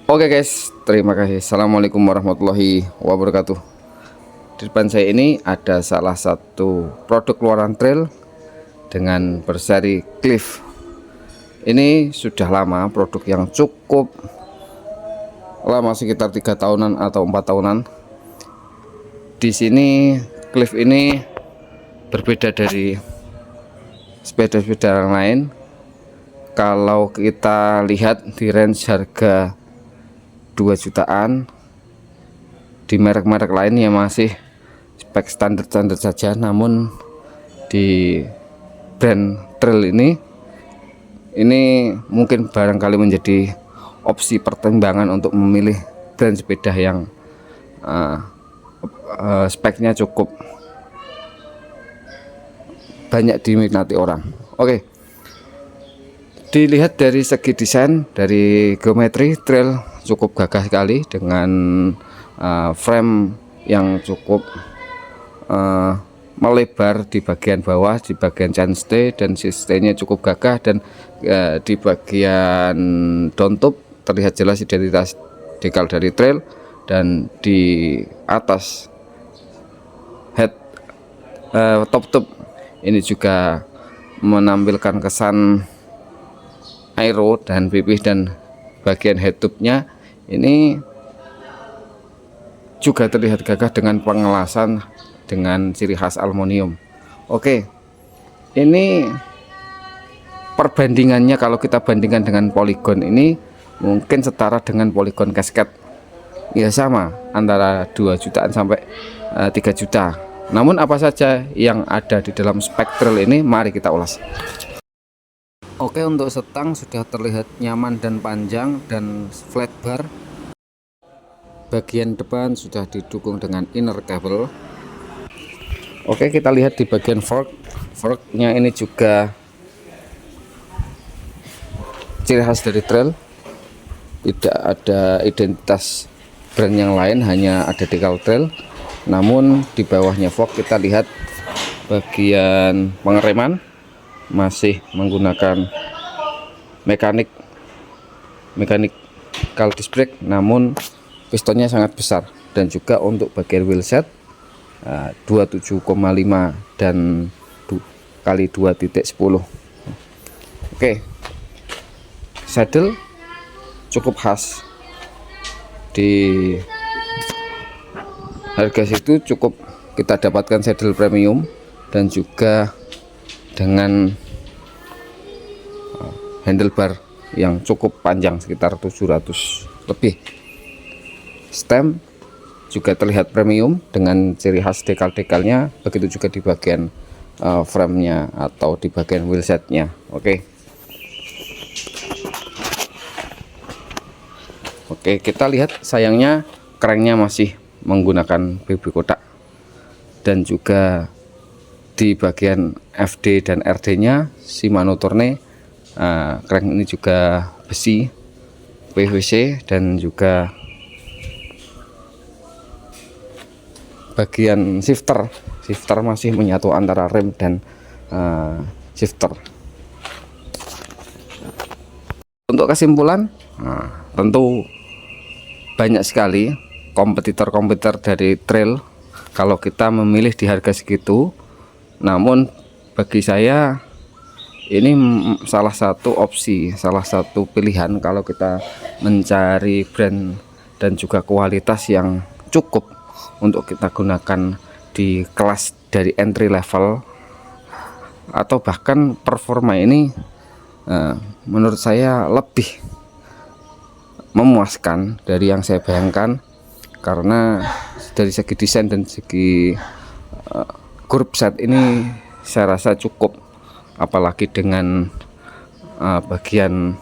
Oke guys, terima kasih. Assalamualaikum warahmatullahi wabarakatuh. Di depan saya ini ada salah satu produk luaran trail dengan berseri Cliff. Ini sudah lama, produk yang cukup lama, sekitar 3 tahunan atau 4 tahunan. Di sini Cliff ini berbeda dari sepeda-sepeda yang lain. Kalau kita lihat di range harga 2 jutaan, di merek-merek lain yang masih spek standar-standar saja, namun di brand trail ini mungkin barangkali menjadi opsi pertimbangan untuk memilih brand sepeda yang speknya cukup banyak diminati orang. Oke, dilihat dari segi desain, dari geometri, trail cukup gagah sekali dengan frame yang cukup melebar di bagian bawah, di bagian chainstay, dan sistemnya cukup gagah, dan di bagian downtube terlihat jelas identitas dekal dari trail, dan di atas head top tube ini juga menampilkan kesan aero dan pipih, dan bagian head tube-nya ini juga terlihat gagah dengan pengelasan dengan ciri khas aluminium. Oke, ini perbandingannya kalau kita bandingkan dengan Polygon ini mungkin setara dengan Polygon Cascade. Ya, sama antara 2 jutaan sampai 3 juta. Namun apa saja yang ada di dalam Spectral ini, mari kita ulas. Oke, untuk setang sudah terlihat nyaman dan panjang dan flat bar. Bagian depan sudah didukung dengan inner cable. Oke, kita lihat di bagian forknya ini juga ciri khas dari trail. Tidak ada identitas brand yang lain, hanya ada decal trail. Namun di bawahnya fork kita lihat bagian pengereman masih menggunakan mechanical disc brake, namun pistonnya sangat besar. Dan juga untuk bagian wheelset 27,5 dan kali 2.10. Oke, saddle cukup khas, di harga situ cukup kita dapatkan saddle premium, dan juga dengan handlebar yang cukup panjang sekitar 700 lebih. Stem juga terlihat premium dengan ciri khas dekal-dekalnya, begitu juga di bagian frame-nya atau di bagian wheelset-nya. Oke, kita lihat sayangnya cranknya masih menggunakan BB kotak, dan juga di bagian FD dan RD-nya Shimano Tourneo crank ini juga besi PVC, dan juga bagian shifter masih menyatu antara rem dan shifter. Untuk kesimpulan, tentu banyak sekali kompetitor dari trail kalau kita memilih di harga segitu. Namun bagi saya ini salah satu opsi, salah satu pilihan kalau kita mencari brand dan juga kualitas yang cukup untuk kita gunakan di kelas dari entry level, atau bahkan performa ini menurut saya lebih memuaskan dari yang saya bayangkan, karena dari segi desain dan segi grup set ini saya rasa cukup, apalagi dengan bagian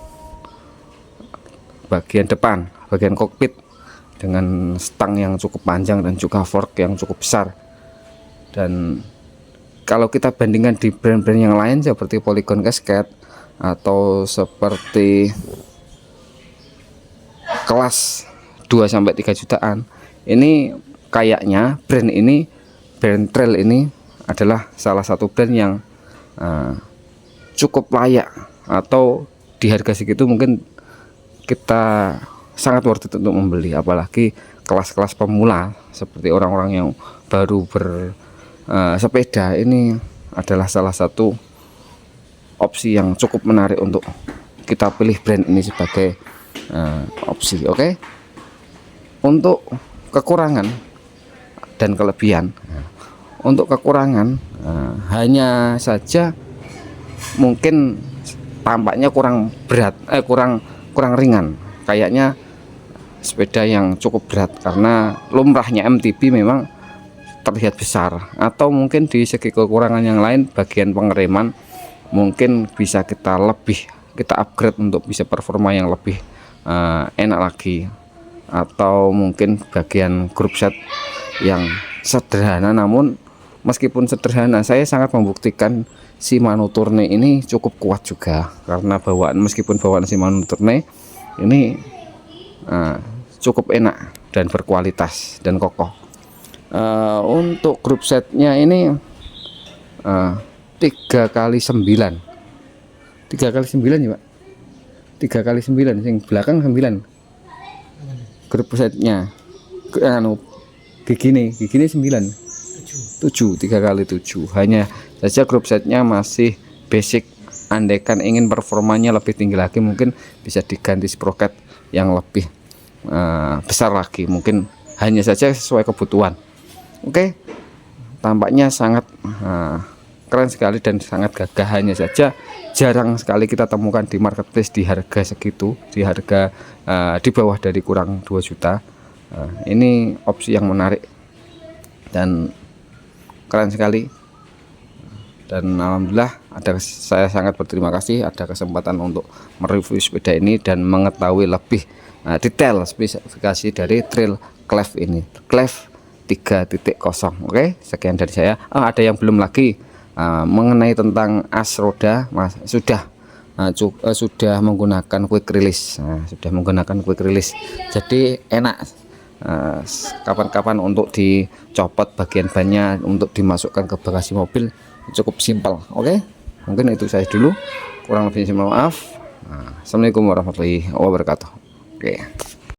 depan, bagian kokpit dengan stang yang cukup panjang dan juga fork yang cukup besar. Dan kalau kita bandingkan di brand-brand yang lain seperti Polygon Cascade atau seperti kelas 2-3 jutaan, ini kayaknya brand trail ini adalah salah satu brand yang cukup layak, atau di harga segitu mungkin kita sangat worth it untuk membeli, apalagi kelas-kelas pemula seperti orang-orang yang baru bersepeda. Ini adalah salah satu opsi yang cukup menarik untuk kita pilih brand ini sebagai opsi. Oke. Untuk kekurangan dan kelebihan, untuk kekurangan hanya saja mungkin tampaknya kurang berat, kurang ringan. Kayaknya sepeda yang cukup berat karena lumrahnya MTB memang terlihat besar. Atau mungkin di segi kekurangan yang lain, bagian pengereman mungkin bisa kita upgrade untuk bisa performa yang lebih enak lagi. Atau mungkin bagian grup set yang sederhana, namun meskipun sederhana, saya sangat membuktikan Shimano Tourneo ini cukup kuat juga, karena meskipun bawaan Shimano Tourneo ini cukup enak dan berkualitas dan kokoh. Untuk grup setnya ini 3x9 ya Pak, 3x9, yang belakang 9 grup setnya. Gigi 9 7 3x7. Hanya saja grup setnya masih basic. Andaikan ingin performanya lebih tinggi lagi, mungkin bisa diganti sprocket yang lebih besar lagi, mungkin hanya saja sesuai kebutuhan. Oke, tampaknya sangat keren sekali dan sangat gagah. Hanya saja jarang sekali kita temukan di marketplace di harga segitu, di harga di bawah dari kurang 2 juta. Ini opsi yang menarik dan keren sekali. Dan alhamdulillah saya sangat berterima kasih ada kesempatan untuk mereview sepeda ini dan mengetahui lebih detail spesifikasi dari Trail Clef ini, Clef 3.0. Oke, sekian dari saya. Ada yang belum lagi mengenai tentang as roda, sudah menggunakan quick release. Jadi enak kapan-kapan untuk dicopot bagian bannya, untuk dimasukkan ke bagasi mobil, cukup simpel. Oke, mungkin itu saya dulu, kurang lebihnya mohon maaf. Assalamualaikum warahmatullahi wabarakatuh. Oke.